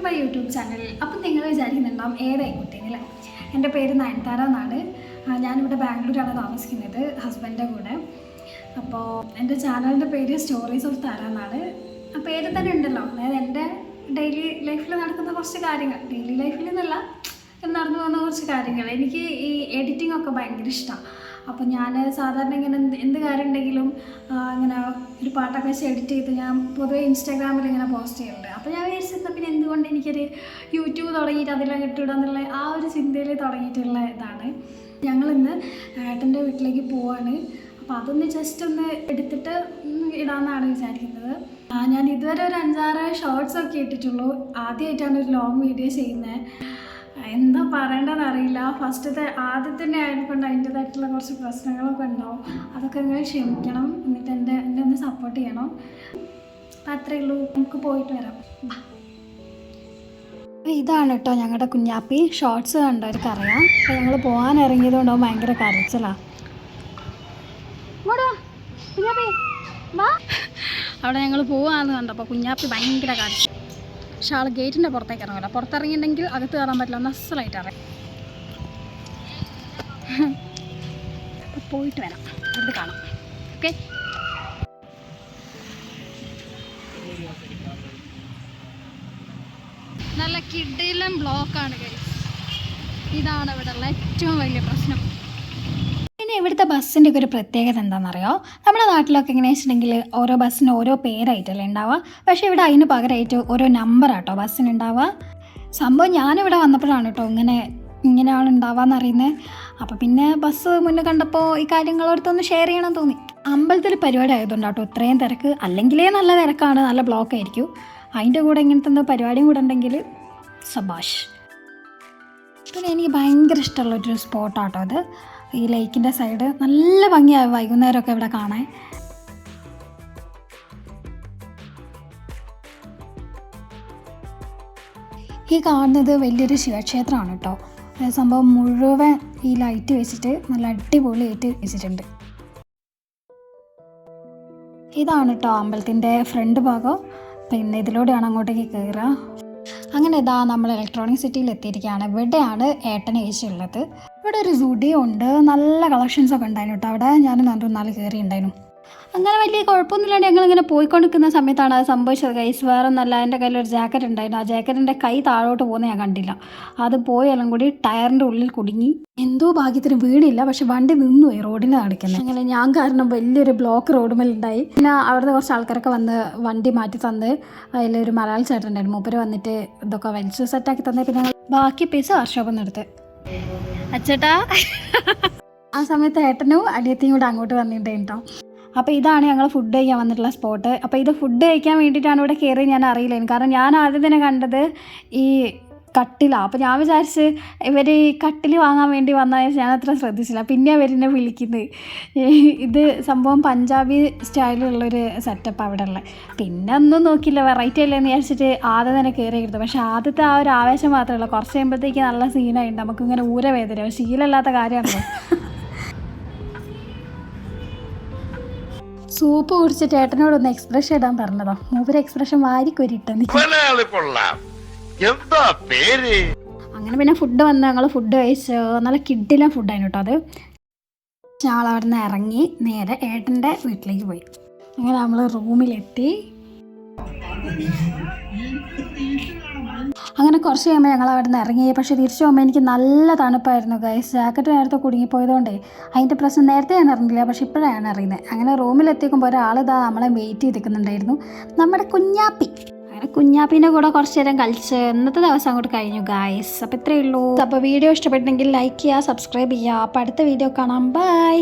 My YouTube channel. അപ്പം നിങ്ങൾ വിചാരിക്കുന്നുണ്ടാവും ഏതായി കുട്ടീനില്ല. എൻ്റെ പേര് നയൻതാര എന്നാണ്. ഞാനിവിടെ ബാംഗ്ലൂരാണ് താമസിക്കുന്നത് ഹസ്ബൻഡിൻ്റെ കൂടെ. അപ്പോൾ എൻ്റെ ചാനലിൻ്റെ പേര് സ്റ്റോറീസ് ഓഫ് താര എന്നാണ്. ആ പേര് തന്നെ ഉണ്ടല്ലോ, അതായത് എൻ്റെ ഡെയിലി ലൈഫിൽ നടക്കുന്ന കുറച്ച് കാര്യങ്ങൾ, ഡെയിലി ലൈഫിൽ നിന്നല്ല നടന്നു പോകുന്ന കുറച്ച് കാര്യങ്ങൾ. എനിക്ക് ഈ എഡിറ്റിംഗ് ഒക്കെ ഭയങ്കര ഇഷ്ടമാണ്. അപ്പോൾ ഞാൻ സാധാരണ ഇങ്ങനെ എന്ത് കാര്യം ഉണ്ടെങ്കിലും ഇങ്ങനെ ഒരു പാട്ടൊക്കെ വെച്ച് എഡിറ്റ് ചെയ്ത് ഞാൻ പൊതുവേ ഇൻസ്റ്റാഗ്രാമിൽ ഇങ്ങനെ പോസ്റ്റ് ചെയ്യുന്നുണ്ട്. അപ്പോൾ ഞാൻ വിചാരിച്ചിരുന്ന പിന്നെ എന്തുകൊണ്ട് എനിക്കൊരു യൂട്യൂബ് തുടങ്ങിയിട്ട് അതിലൊക്കെ ഇട്ടിടുക എന്നുള്ള ആ ഒരു ചിന്തയിൽ തുടങ്ങിയിട്ടുള്ള ഇതാണ്. ഞങ്ങളിന്ന് ഏട്ടൻ്റെ വീട്ടിലേക്ക് പോവാണ്. അപ്പോൾ അതൊന്ന് ജസ്റ്റ് ഒന്ന് എടുത്തിട്ട് ഇടാമെന്നാണ് വിചാരിക്കുന്നത്. ഞാൻ ഇതുവരെ ഒരു 5-6 ഷോർട്സൊക്കെ ഇട്ടിട്ടുള്ളൂ. ആദ്യമായിട്ടാണ് ഒരു ലോങ് വീഡിയോ ചെയ്യുന്നത്. എന്താ പറയേണ്ടതെന്ന് അറിയില്ല. ആദ്യത്തെ ആയതുകൊണ്ട് അതിൻ്റേതായിട്ടുള്ള കുറച്ച് പ്രശ്നങ്ങളൊക്കെ ഉണ്ടാവും. അതൊക്കെ നിങ്ങൾ ക്ഷമിക്കണം. എന്നിട്ട് എന്നെ ഒന്ന് സപ്പോർട്ട് ചെയ്യണം. അപ്പം അത്രയേ ഉള്ളൂ. നമുക്ക് പോയിട്ട് വരാം. ഇതാണ് കേട്ടോ ഞങ്ങളുടെ കുഞ്ഞാപ്പി. ഷോർട്സ് കണ്ടവർക്ക് അറിയാം. അപ്പോൾ ഞങ്ങൾ പോകാൻ ഇറങ്ങിയതുകൊണ്ടാവും ഭയങ്കര കരച്ചിലാണ്. അവിടെ ഞങ്ങൾ പോവാന്ന് കണ്ടപ്പോൾ കുഞ്ഞാപ്പി ഭയങ്കര കരച്ചിൽ. പക്ഷെ ആൾ ഗേറ്റിൻ്റെ പുറത്തേക്ക് ഇറങ്ങില്ല. പുറത്തിറങ്ങിയിട്ടുണ്ടെങ്കിൽ അകത്ത് കയറാൻ പറ്റില്ല. ഒന്ന് അസലായിട്ട് അറിയാം. അപ്പോൾ പോയിട്ട് വരാം, അവിടെ കാണാം. ഓക്കെ. നല്ല കിടിലൻ ബ്ലോക്കാണ് ഗൈസ്. ഇതാണ് ഇവിടെ ഉള്ള ഏറ്റവും വലിയ പ്രശ്നം. പിന്നെ ഇവിടുത്തെ ബസ്സിൻ്റെ ഒക്കെ ഒരു പ്രത്യേകത എന്താണെന്നറിയോ? നമ്മുടെ നാട്ടിലൊക്കെ എങ്ങനെയാ വെച്ചിട്ടുണ്ടെങ്കിൽ ഓരോ ബസ്സിന് ഓരോ പേരായിട്ടല്ലേ ഉണ്ടാവുക. പക്ഷേ ഇവിടെ അതിന് പകരമായിട്ട് ഓരോ നമ്പറാട്ടോ ബസ്സിന് ഉണ്ടാവുക. സംഭവം ഞാനിവിടെ വന്നപ്പോഴാണ് കേട്ടോ ഇങ്ങനെയാണ് ഉണ്ടാവുകയെന്ന് അറിയുന്നത്. അപ്പോൾ പിന്നെ ബസ് മുന്നേ കണ്ടപ്പോൾ ഈ കാര്യങ്ങളോടത്തൊന്ന് ഷെയർ ചെയ്യണം തോന്നി. അമ്പലത്തിൽ പരിപാടി ആയതുകൊണ്ടാട്ടോ ഇത്രയും തിരക്ക്. അല്ലെങ്കിലേ നല്ല തിരക്കാണ്, നല്ല ബ്ലോക്ക് ആയിരിക്കും. അതിൻ്റെ കൂടെ ഇങ്ങനത്തെ എന്തോ പരിപാടിയും കൂടെ ഉണ്ടെങ്കിൽ സബാഷ്. പിന്നെ എനിക്ക് ഭയങ്കര ഇഷ്ടമുള്ളൊരു സ്പോട്ടാട്ടോ അത്. ഈ ലേക്കിൻ്റെ സൈഡ് നല്ല ഭംഗിയാവും വൈകുന്നേരമൊക്കെ ഇവിടെ കാണാൻ. ഈ കാണുന്നത് വലിയൊരു ശിവക്ഷേത്രമാണ് കേട്ടോ. സംഭവം മുഴുവൻ ഈ ലൈറ്റ് വെച്ചിട്ട് നല്ല അടിപൊളിയായിട്ട് വെച്ചിട്ടുണ്ട്. ഇതാണ് കേട്ടോ അമ്പലത്തിൻ്റെ ഫ്രണ്ട് ഭാഗം. പിന്നെ ഇതിലൂടെയാണ് അങ്ങോട്ടേക്ക് കയറുക. അങ്ങനെ ഇതാ നമ്മൾ ഇലക്ട്രോണിക് സിറ്റിയിൽ എത്തിയിരിക്കുകയാണ്. ഇവിടെയാണ് ഏട്ടന് ഏച്ചിയുള്ളത്. ഇവിടെ ഒരു സുഡിയോ ഉണ്ട്. നല്ല കളക്ഷൻസൊക്കെ ഉണ്ടായിരുന്നു കേട്ടോ അവിടെ. ഞാൻ 4 കയറി ഉണ്ടായിരുന്നു. അങ്ങനെ വലിയ കുഴപ്പമൊന്നുമില്ലാണ്ട് ഞങ്ങളിങ്ങനെ പോയിക്കൊണ്ടിരിക്കുന്ന സമയത്താണ് അത് സംഭവിച്ചത് ഗൈസ്. വേറെ ഒന്നല്ല, എൻ്റെ കയ്യിലൊരു ജാക്കറ്റ് ഉണ്ടായിരുന്നു. ആ ജാക്കറ്റിൻ്റെ കൈ താഴോട്ട് പോകുന്നത് ഞാൻ കണ്ടില്ല. അത് പോയെല്ലാം കൂടി ടയറിൻ്റെ ഉള്ളിൽ കുടുങ്ങി. എന്തോ ഭാഗ്യത്തിന് വീടില്ല, പക്ഷെ വണ്ടി നിന്നുപോയി റോഡിൽ നടക്കുന്നത്. അങ്ങനെ ഞാൻ കാരണം വലിയൊരു ബ്ലോക്ക് റോഡുമേലുണ്ടായി. പിന്നെ അവിടുന്ന് കുറച്ച് ആൾക്കാരൊക്കെ വന്ന് വണ്ടി മാറ്റി തന്ന്. അതിലൊരു മലയാളി ചേട്ടൻ ഉണ്ടായിരുന്നു. മൂപ്പര് വന്നിട്ട് ഇതൊക്കെ വലിച്ച് സെറ്റാക്കി തന്നെ. പിന്നെ ബാക്കി പൈസ വർക്ക്ഷോപ്പിൽ നിന്ന് എടുത്ത് അച്ചേട്ടാ. ആ സമയത്ത് ഏട്ടനും അനിയത്തിയും കൂടെ അങ്ങോട്ട് വന്നിട്ടുണ്ടായിട്ടോ. അപ്പോൾ ഇതാണ് ഞങ്ങൾ ഫുഡ് കഴിക്കാൻ വന്നിട്ടുള്ള സ്പോട്ട്. അപ്പോൾ ഇത് ഫുഡ് കഴിക്കാൻ വേണ്ടിയിട്ടാണ് ഇവിടെ കയറി ഞാൻ അറിയില്ലായിരുന്നു. കാരണം ഞാൻ ആദ്യം തന്നെ കണ്ടത് ഈ കട്ടിലാണ്. അപ്പോൾ ഞാൻ വിചാരിച്ച് ഇവർ ഈ കട്ടിൽ വാങ്ങാൻ വേണ്ടി വന്നാൽ ഞാൻ അത്ര ശ്രദ്ധിച്ചില്ല. പിന്നെ അവരെന്നെ വിളിക്കുന്നത്. ഇത് സംഭവം പഞ്ചാബി സ്റ്റൈലിലുള്ളൊരു സെറ്റപ്പ് അവിടെ ഉള്ളത്. പിന്നെ ഒന്നും നോക്കില്ല, വെറൈറ്റി അല്ലേന്ന് വിചാരിച്ചിട്ട് ആദ്യം തന്നെ കയറിയിരുന്നു. പക്ഷേ ആദ്യത്തെ ആ ഒരു ആവേശം മാത്രമേ ഉള്ളൂ. കുറച്ച് കഴിയുമ്പോഴത്തേക്ക് നല്ല സീനായിട്ട് നമുക്കിങ്ങനെ ഊരവേദന. ശീലമില്ലാത്ത കാര്യമാണല്ലോ. സൂപ്പ് കുടിച്ചിട്ട് ഏട്ടനോടൊന്ന് എക്സ്പ്രഷൻ ഇടാൻ പറഞ്ഞതോ. മൂപ്പര് എക്സ്പ്രഷൻ വാരിക്കൊരിട്ടു. അങ്ങനെ പിന്നെ ഫുഡ് വന്ന് ഞങ്ങൾ ഫുഡ് കഴിച്ച് നല്ല കിഡിലും ഫുഡായിരുന്നു കേട്ടോ അത്. ഞങ്ങൾ അവിടെ നിന്ന് ഇറങ്ങി നേരെ ഏട്ടൻ്റെ വീട്ടിലേക്ക് പോയി. അങ്ങനെ നമ്മൾ റൂമിലെത്തി. അങ്ങനെ കുറച്ച് കഴിയുമ്പോൾ ഞങ്ങൾ അവിടെ നിന്ന് ഇറങ്ങി. പക്ഷേ തിരിച്ചു പോകുമ്പോൾ എനിക്ക് നല്ല തണുപ്പായിരുന്നു ഗൈസ്. ജാക്കറ്റ് നേരത്തെ കുടുങ്ങിപ്പോയതുകൊണ്ടേ അതിൻ്റെ പ്രശ്നം നേരത്തെ ഞാൻ അറിഞ്ഞില്ല, പക്ഷെ ഇപ്പോഴാണ് അറിയുന്നത്. അങ്ങനെ റൂമിലെത്തിക്കുമ്പോൾ ഒരാളിതാ നമ്മളെ വെയിറ്റ് ചെയ്തിരിക്കുന്നുണ്ടായിരുന്നു, നമ്മുടെ കുഞ്ഞാപ്പി. അങ്ങനെ കുഞ്ഞാപ്പിൻ്റെ കൂടെ കുറച്ച് നേരം കളിച്ച് ഇന്നത്തെ ദിവസം അങ്ങോട്ട് കഴിഞ്ഞു ഗൈസ്. അപ്പോൾ ഇത്രയേ ഉള്ളൂ. അപ്പോൾ വീഡിയോ ഇഷ്ടപ്പെട്ടെങ്കിൽ ലൈക്ക് ചെയ്യുക, സബ്സ്ക്രൈബ് ചെയ്യുക. അപ്പോൾ അടുത്ത വീഡിയോ കാണാം. ബൈ.